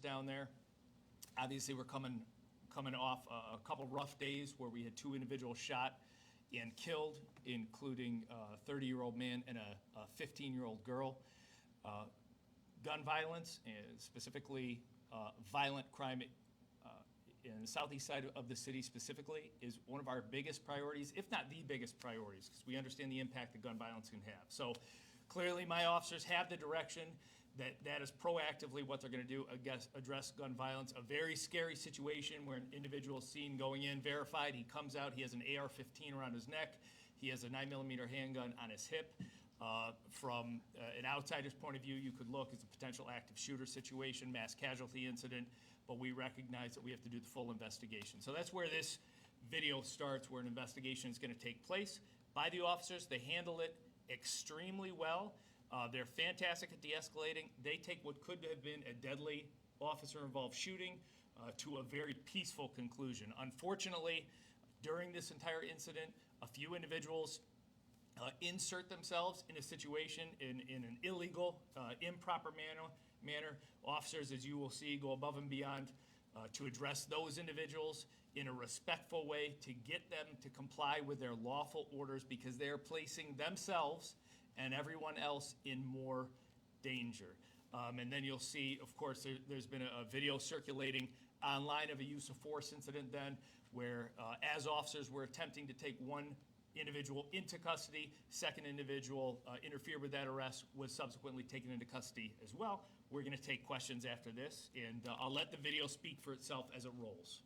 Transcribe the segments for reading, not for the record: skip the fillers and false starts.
down there. Obviously, we're coming off a couple rough days where we had two individuals shot and killed, including a 30-year-old man and a 15-year-old girl. Gun violence, and specifically violent crime in the southeast side of the city specifically, is one of our biggest priorities, if not the biggest priorities, because we understand the impact that gun violence can have. So clearly, my officers have the direction that is proactively what they're going to do, address gun violence. A very scary situation where an individual is seen going in, verified, he comes out, he has an AR-15 around his neck, he has a 9mm handgun on his hip. From an outsider's point of view, you could look as a potential active shooter situation, mass casualty incident, but we recognize that we have to do the full investigation. So that's where this video starts, where an investigation is going to take place by the officers. They handle it extremely well. They're fantastic at de-escalating. They take what could have been a deadly officer-involved shooting to a very peaceful conclusion. Unfortunately, during this entire incident, a few individuals insert themselves in a situation in an illegal, improper manner. Officers, as you will see, go above and beyond to address those individuals in a respectful way to get them to comply with their lawful orders, because they are placing themselves and everyone else in more danger. And then you'll see, of course, there's been a video circulating online of a use of force incident then, where as officers were attempting to take one individual into custody, second individual interfered with that arrest, was subsequently taken into custody as well. We're going to take questions after this, and I'll let the video speak for itself as it rolls.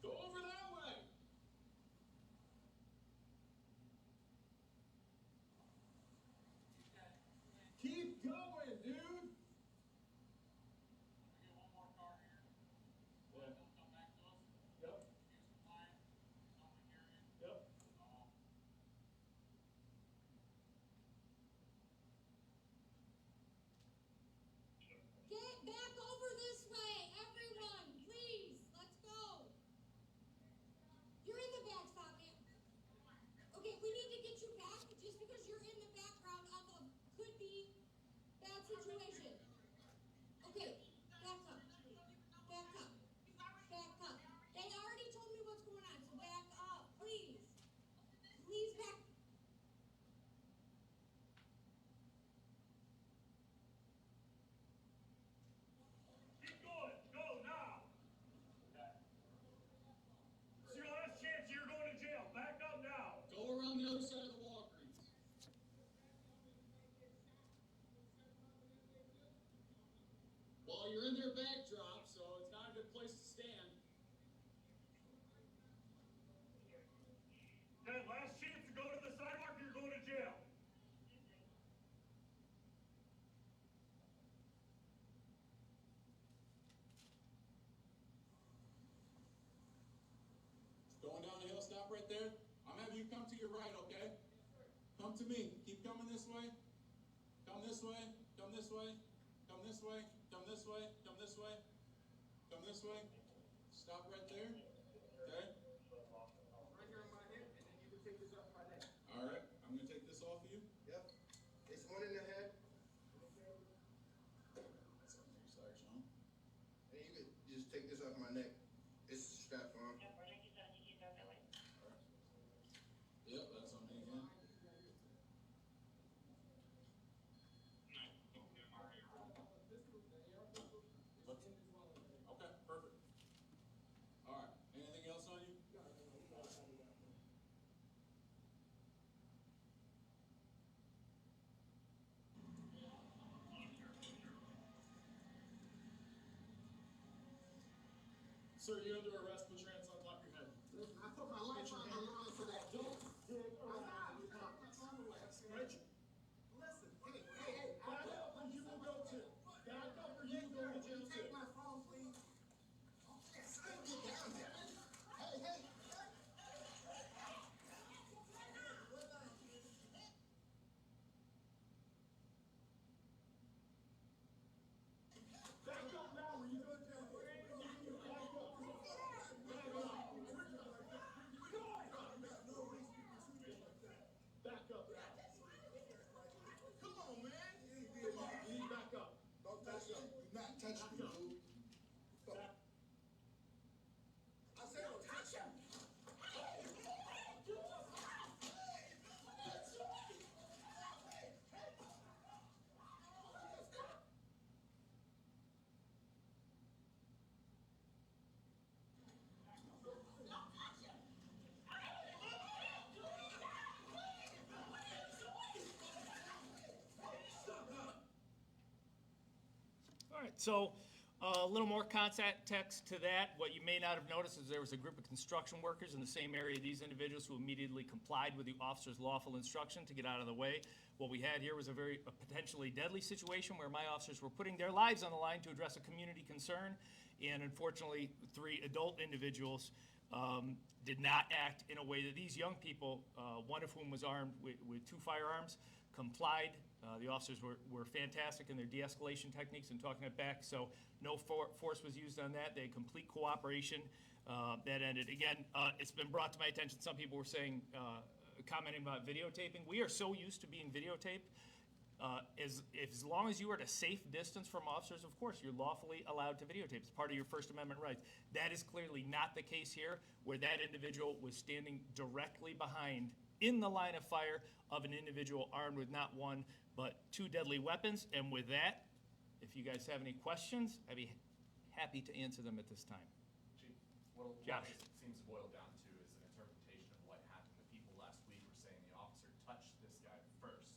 Go over that way. Keep going, dude. Get one more car here. Yeah. Come back to us. Yep. Use some time. Someone carrying. Yep. Get back over this way, everyone, please. Let's go. You're in the back, stop it. Okay, we need to get you back just because you're in the background of a could be bad situation. Okay, back up. Back up. Back up. They already told me what's going on, so back up, please. Please back. Keep going. Go now. It's your last chance. You're going to jail. Back up now. Go around the other side of the Walgreens. Well, you're in their backdrop, so it's not a good place to stand. Okay, last chance to go to the sidewalk. You're going to jail. Going down the hill, stop right there. I'm having you come to your right, okay? Come to me. Keep coming this way. Come this way. Come this way. Come this way. Come this way. Come this way. Come this way. Stop right there. Okay? Right here on my hip, and then you can take this off my neck. All right. I'm going to take this off of you. Yep. It's one in the head, That's on your side, Sean. and you can just take this off my neck. It's strapped on. Yep, that's on me again. Okay, perfect. All right. Anything else on you? Sir, you're under arrest. Put your hands on top of your head. I put my life on the line for that. Don't dig around. Listen, hey, Back up or you will go too. Back up or you will go to jail take too. my phone, please. Yes, I get down there. Hey. So a little more context to that. What you may not have noticed is there was a group of construction workers in the same area, these individuals who immediately complied with the officer's lawful instruction to get out of the way. What we had here was a potentially deadly situation where my officers were putting their lives on the line to address a community concern. And unfortunately, 3 adult individuals did not act in a way that these young people, one of whom was armed with 2 firearms, complied. The officers were fantastic in their de-escalation techniques and talking it back, so no force was used on that. They had complete cooperation. That ended. Again, it's been brought to my attention, some people were saying, commenting about videotaping. We are so used to being videotaped. As long as you are at a safe distance from officers, of course, you're lawfully allowed to videotape. It's part of your First Amendment rights. That is clearly not the case here, where that individual was standing directly behind, in the line of fire of an individual armed with not 1, but 2 deadly weapons. And with that, if you guys have any questions, I'd be happy to answer them at this time. Chief, what Josh. this seems to boil down to is an interpretation of what happened. The people last week were saying the officer touched this guy first,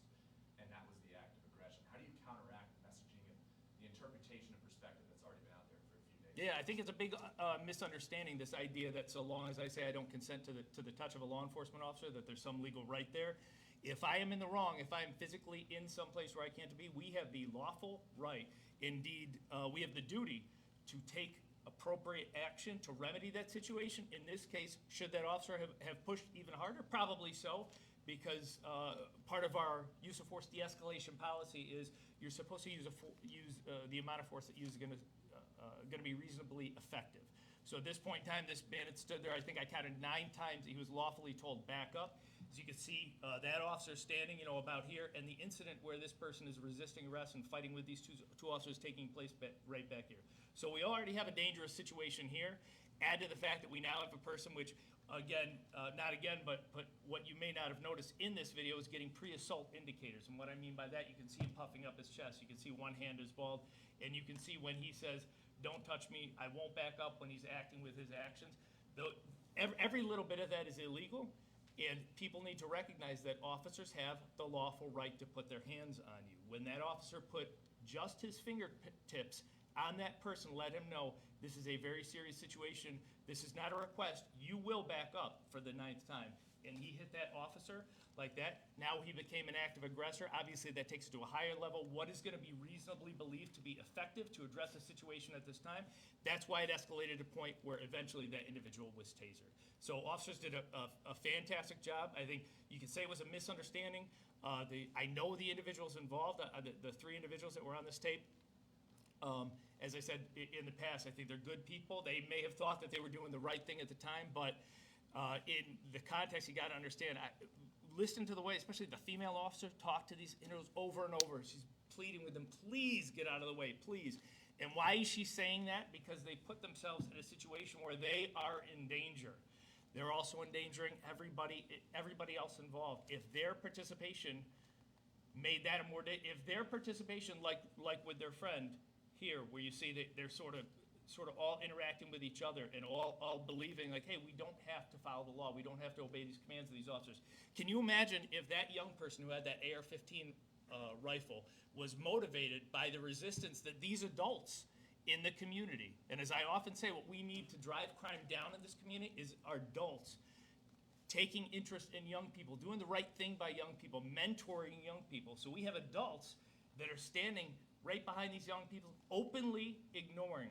and that was the act of aggression. How do you counteract the messaging and the interpretation and perspective that's already been out there for a few days? Yeah, I think it's a big misunderstanding, this idea that so long as I say I don't consent to the touch of a law enforcement officer, that there's some legal right there. If I am in the wrong, if I am physically in some place where I can't be, we have the lawful right, indeed, we have the duty to take appropriate action to remedy that situation. In this case, should that officer have pushed even harder? Probably so, because part of our use of force de-escalation policy is you're supposed to use the amount of force that you use is going to be reasonably effective. So at this point in time, this bandit stood there. I think I counted 9 times he was lawfully told back up. As you can see, that officer standing, about here, and the incident where this person is resisting arrest and fighting with these two officers taking place right back here. So we already have a dangerous situation here. Add to the fact that we now have a person which, again, but what you may not have noticed in this video is getting pre-assault indicators. And what I mean by that, you can see him puffing up his chest. You can see one hand is balled, and you can see when he says, "Don't touch me, I won't back up," when he's acting with his actions. Every little bit of that is illegal. And people need to recognize that officers have the lawful right to put their hands on you. When that officer put just his fingertips on that person, let him know this is a very serious situation. This is not a request. You will back up for the 9th time. And he hit that officer like that. Now he became an active aggressor. Obviously, that takes it to a higher level. What is going to be reasonably believed to be effective to address a situation at this time? That's why it escalated to a point where eventually that individual was tasered. So officers did a fantastic job. I think you could say it was a misunderstanding. I know the individuals involved, the 3 individuals that were on this tape. As I said in the past, I think they're good people. They may have thought that they were doing the right thing at the time, but in the context, you got to understand. Listen to the way, especially the female officer, talked to these individuals over and over. She's pleading with them, please get out of the way, please. And why is she saying that? Because they put themselves in a situation where they are in danger. They're also endangering everybody else involved. If their participation made that if their participation, like with their friend here, where you see that they're sort of all interacting with each other and all believing like, hey, we don't have to follow the law. We don't have to obey these commands of these officers. Can you imagine if that young person who had that AR-15 rifle was motivated by the resistance that these adults in the community, and as I often say, what we need to drive crime down in this community is our adults taking interest in young people, doing the right thing by young people, mentoring young people. So we have adults that are standing right behind these young people, openly ignoring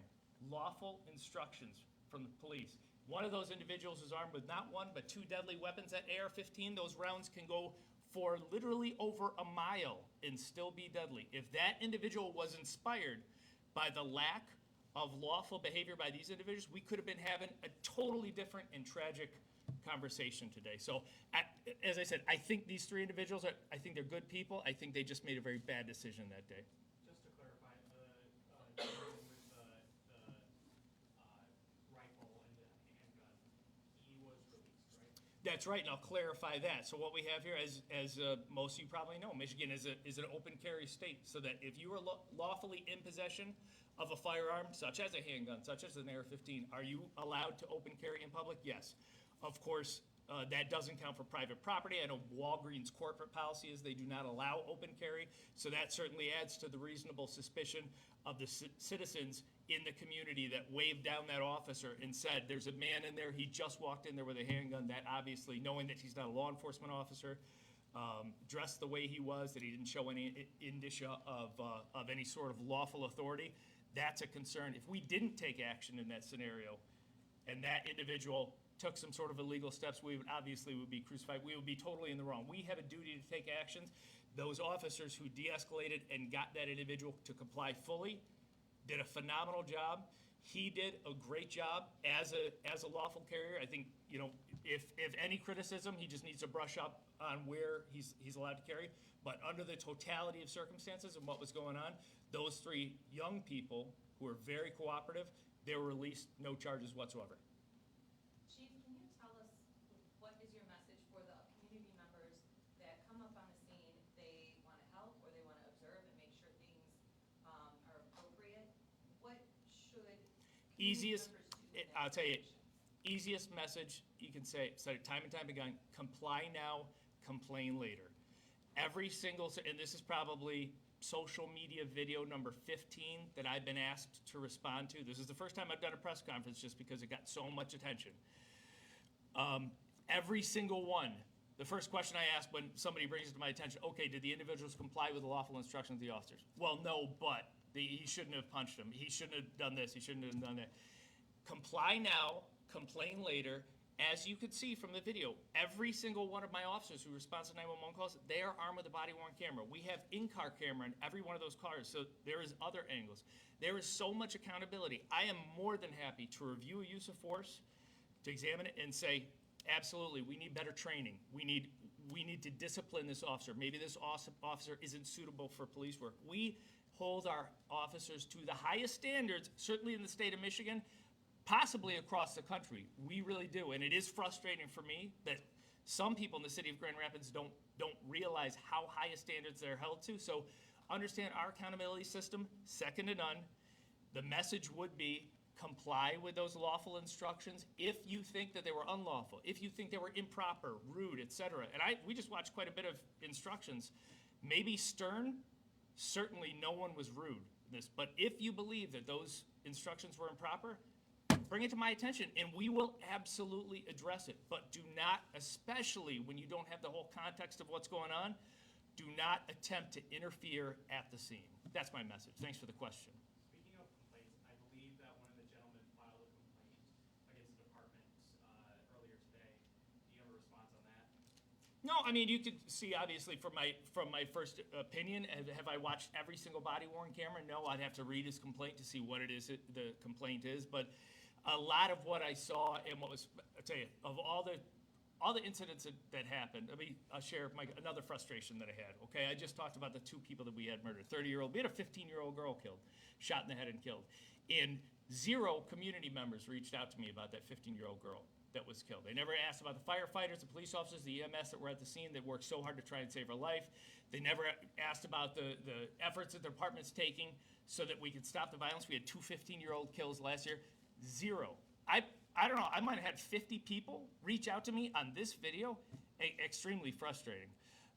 lawful instructions from the police. One of those individuals is armed with not 1, but 2 deadly weapons. That AR-15, those rounds can go for literally over a mile and still be deadly. If that individual was inspired by the lack of lawful behavior by these individuals, we could have been having a totally different and tragic conversation today. So, as I said, I think these 3 individuals, I think they're good people. I think they just made a very bad decision that day. Just to clarify, the gentleman with the rifle and the handgun, he was released, right? That's right, and I'll clarify that. So what we have here, as most of you probably know, Michigan is an open carry state, so that if you are lawfully in possession of a firearm, such as a handgun, such as an AR-15, are you allowed to open carry in public? Yes. Of course, That doesn't count for private property. I know Walgreens' corporate policy is they do not allow open carry, so that certainly adds to the reasonable suspicion of the citizens in the community that waved down that officer and said, there's a man in there, he just walked in there with a handgun. That obviously, knowing that he's not a law enforcement officer, dressed the way he was, that he didn't show any indicia of any sort of lawful authority, that's a concern. If we didn't take action in that scenario, and that individual took some sort of illegal steps, we would obviously would be crucified. We would be totally in the wrong. We have a duty to take actions. Those officers who de-escalated and got that individual to comply fully did a phenomenal job. He did a great job as a lawful carrier. I think, you know, if any criticism, he just needs to brush up on where he's allowed to carry. But under the totality of circumstances and what was going on, those three young people who were very cooperative, they were released, no charges whatsoever. Chief, can you tell us what is your message for the community members that come up on the scene, they want to help or they want to observe and make sure things are appropriate? What should community Easiest, members do in that I'll tell you, situation? easiest message you can say, said it time and time again, comply now, complain later. Every single, and this is probably social media video number 15 that I've been asked to respond to. This is the first time I've done a press conference just because it got so much attention. Every single one, the first question I ask when somebody brings it to my attention, okay, did the individuals comply with the lawful instructions of the officers? Well, no, but he shouldn't have punched him. He shouldn't have done this. He shouldn't have done that. Comply now, complain later. As you could see from the video, every single one of my officers who responds to 911 calls, they are armed with a body-worn camera. We have in-car camera in every one of those cars, so there is other angles. There is so much accountability. I am more than happy to review a use of force, to examine it and say, absolutely, we need better training. We need to discipline this officer. Maybe this officer isn't suitable for police work. We hold our officers to the highest standards, certainly in the state of Michigan, possibly across the country. We really do. And it is frustrating for me that some people in the city of Grand Rapids don't realize how high a standards they're held to. So understand our accountability system, second to none. The message would be comply with those lawful instructions if you think that they were unlawful, if you think they were improper, rude, etc. And we just watched quite a bit of instructions. Maybe stern, certainly no one was rude in this. But if you believe that those instructions were improper, bring it to my attention, and we will absolutely address it. But do not, especially when you don't have the whole context of what's going on, do not attempt to interfere at the scene. That's my message. Thanks for the question. Speaking of complaints, I believe that one of the gentlemen filed a complaint against the department earlier today. Do you have a response on that? No, I mean, you could see, obviously, from my first opinion, have I watched every single body-worn camera? No, I'd have to read his complaint to see what it is the complaint is. But a lot of what I saw and what was, I'll tell you, of all the incidents that happened, I'll share another frustration that I had, okay? I just talked about the two people that we had murdered, 30-year-old, we had a 15-year-old girl killed, shot in the head and killed. And 0 community members reached out to me about that 15-year-old girl that was killed. They never asked about the firefighters, the police officers, the EMS that were at the scene that worked so hard to try and save her life. They never asked about the efforts that the department's taking so that we could stop the violence. We had 2 15-year-old kills last year. 0. I don't know, I might have had 50 people reach out to me on this video. Extremely frustrating.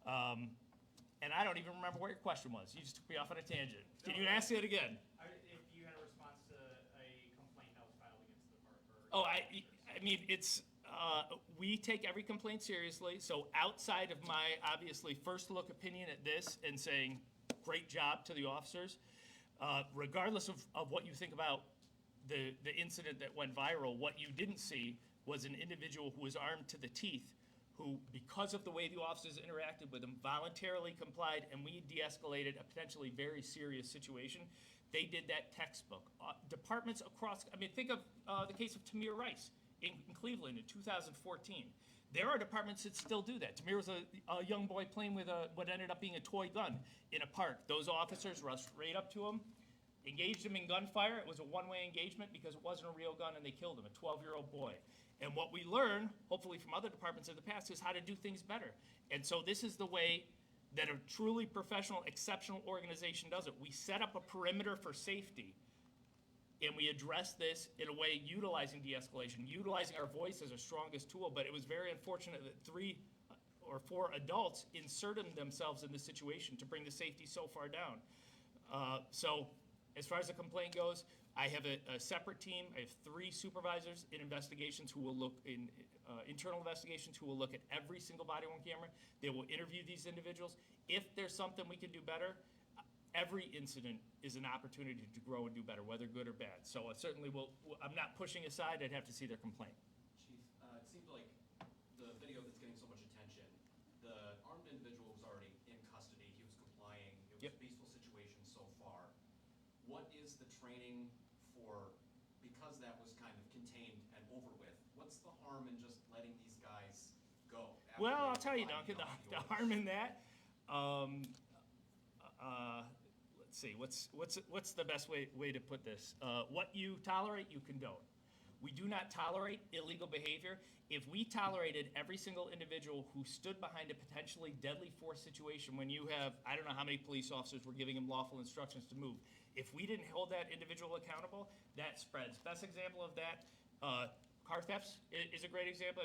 And I don't even remember what your question was. You just took me off on a tangent. Can you ask it again? If you had a response to a complaint that was filed against the department. Oh, I mean, it's, we take every complaint seriously. So outside of my, obviously, first look opinion at this and saying, great job to the officers, regardless of what you think about the incident that went viral, what you didn't see was an individual who was armed to the teeth, who, because of the way the officers interacted with him, voluntarily complied, and we de-escalated a potentially very serious situation. They did that textbook. Departments across, I mean, think of the case of Tamir Rice in Cleveland in 2014. There are departments that still do that. Tamir was a young boy playing with what ended up being a toy gun in a park. Those officers rushed right up to him, engaged him in gunfire. It was a one-way engagement because it wasn't a real gun, and they killed him, a 12-year-old boy. And what we learn, hopefully from other departments in the past, is how to do things better. And so this is the way that a truly professional, exceptional organization does it. We set up a perimeter for safety and we addressed this in a way utilizing de-escalation, utilizing our voice as our strongest tool, but it was very unfortunate that 3 or 4 adults inserted themselves in this situation to bring the safety so far down. So as far as the complaint goes, I have a separate team. I have 3 supervisors in investigations who will look in internal investigations who will look at every single body-worn camera. They will interview these individuals. If there's something we can do better, every incident is an opportunity to grow and do better, whether good or bad. So I certainly will, I'm not pushing aside, I'd have to see their complaint. Chief, it seems like the video that's getting so much attention, the armed individual was already in custody, he was complying, it was Yep. a peaceful situation so far. What is the training for, because that was kind of contained and over with, what's the harm in just letting these guys go? after Well, they I'll tell you, comply Duncan, beyond the orders? harm in that, let's see, what's the best way to put this? What you tolerate, you condone. We do not tolerate illegal behavior. If we tolerated every single individual who stood behind a potentially deadly force situation when you have, I don't know how many police officers were giving him lawful instructions to move. If we didn't hold that individual accountable, that spreads. Best example of that, car thefts is a great example.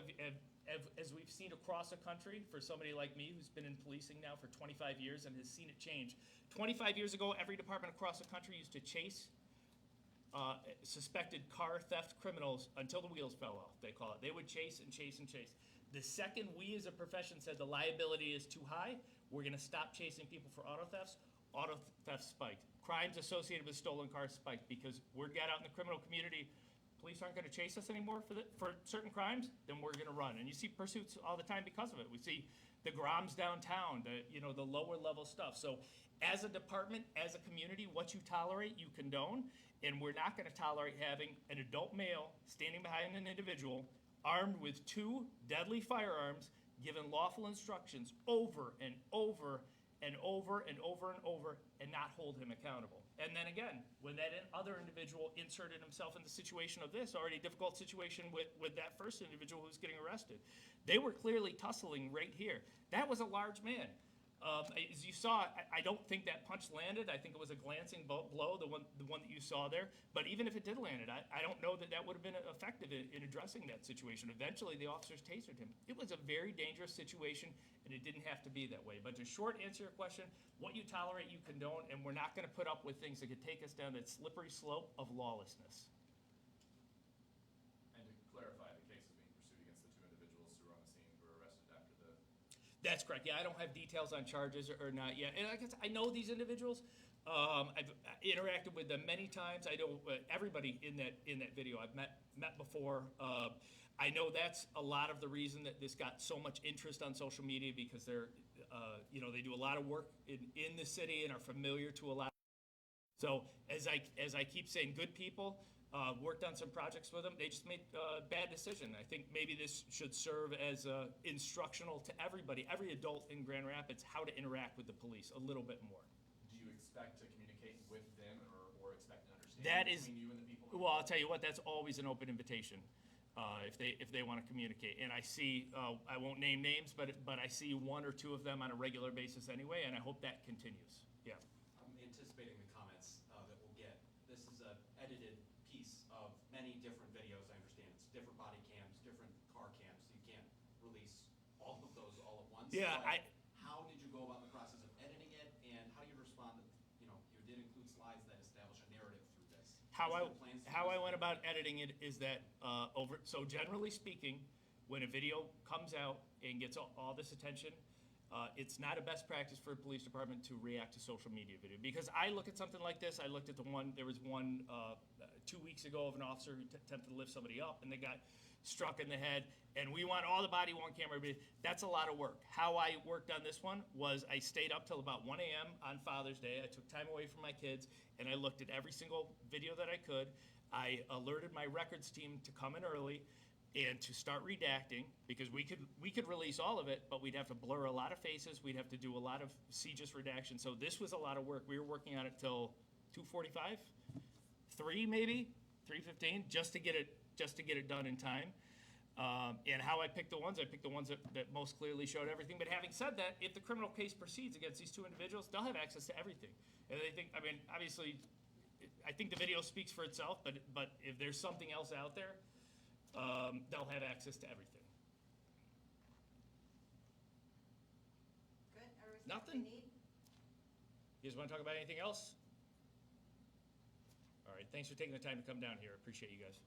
As we've seen across the country, for somebody like me who's been in policing now for 25 years and has seen it change. 25 years ago, every department across the country used to chase suspected car theft criminals until the wheels fell off, they call it. They would chase and chase and chase. The second we as a profession said the liability is too high, we're gonna stop chasing people for auto thefts spiked. Crimes associated with stolen cars spiked because word got out in the criminal community, police aren't gonna chase us anymore for certain crimes, then we're gonna run. And you see pursuits all the time because of it. We see the Groms downtown, the lower level stuff. So as a department, as a community, what you tolerate, you condone, and we're not gonna tolerate having an adult male standing behind an individual armed with 2 deadly firearms, given lawful instructions over and over and over and over and over, and not hold him accountable. And then again, when that other individual inserted himself in the situation of this already difficult situation with that first individual who's getting arrested, they were clearly tussling right here. That was a large man. As you saw, I don't think that punch landed. I think it was a glancing blow, the one that you saw there. But even if it did land, I don't know that would have been effective in addressing that situation. Eventually, the officers tasered him. It was a very dangerous situation, and it didn't have to be that way. But to short answer your question, what you tolerate, you condone, and we're not going to put up with things that could take us down that slippery slope of lawlessness. And to clarify, the case is being pursued against the 2 individuals who were on the scene who were arrested after the... That's correct. Yeah, I don't have details on charges or not yet. And like I said, I know these individuals. I've interacted with them many times. I know everybody in that video I've met before. I know that's a lot of the reason that this got so much interest on social media, because they're, they do a lot of work in the city and are familiar to a lot. So as I keep saying, good people. Worked on some projects with them. They just made a bad decision. I think maybe this should serve as instructional to everybody, every adult in Grand Rapids, how to interact with the police a little bit more. Do you expect to communicate with them or expect an understanding That is, between you and the people? well, I'll tell you what, that's always an open invitation if they want to communicate. And I see, I won't name names, but I see 1 or 2 of them on a regular basis anyway, and I hope that continues. Yeah. I'm anticipating the comments that we'll get. This is an edited piece of many different videos, I understand. It's different body cams, different car cams. You can't release all of those all at once. Yeah, but how did you go about the process of editing it, and how do you respond that, you did include slides that establish a narrative through this? How Is there plans to I use went them? about editing it is that so generally speaking, when a video comes out and gets all this attention, it's not a best practice for a police department to react to social media video. Because I look at something like this, I looked at there was one 2 weeks ago of an officer who attempted to lift somebody up and they got struck in the head, and we want all the body-worn camera. That's a lot of work. How I worked on this one was I stayed up till about 1 a.m. on Father's Day. I took time away from my kids, and I looked at every single video that I could. I alerted my records team to come in early and to start redacting, because we could release all of it, but we'd have to blur a lot of faces. We'd have to do a lot of CJIS redaction. So this was a lot of work. We were working on it till 2:45, 3 maybe, 3:15, just to get it done in time. And how I picked the ones that most clearly showed everything. But having said that, if the criminal case proceeds against these 2 individuals, they'll have access to everything. And they think, I mean, obviously, I think the video speaks for itself, but if there's something else out there, they'll have access to everything. Good, everything Nothing. they need? You guys want to talk about anything else? All right, thanks for taking the time to come down here. Appreciate you guys.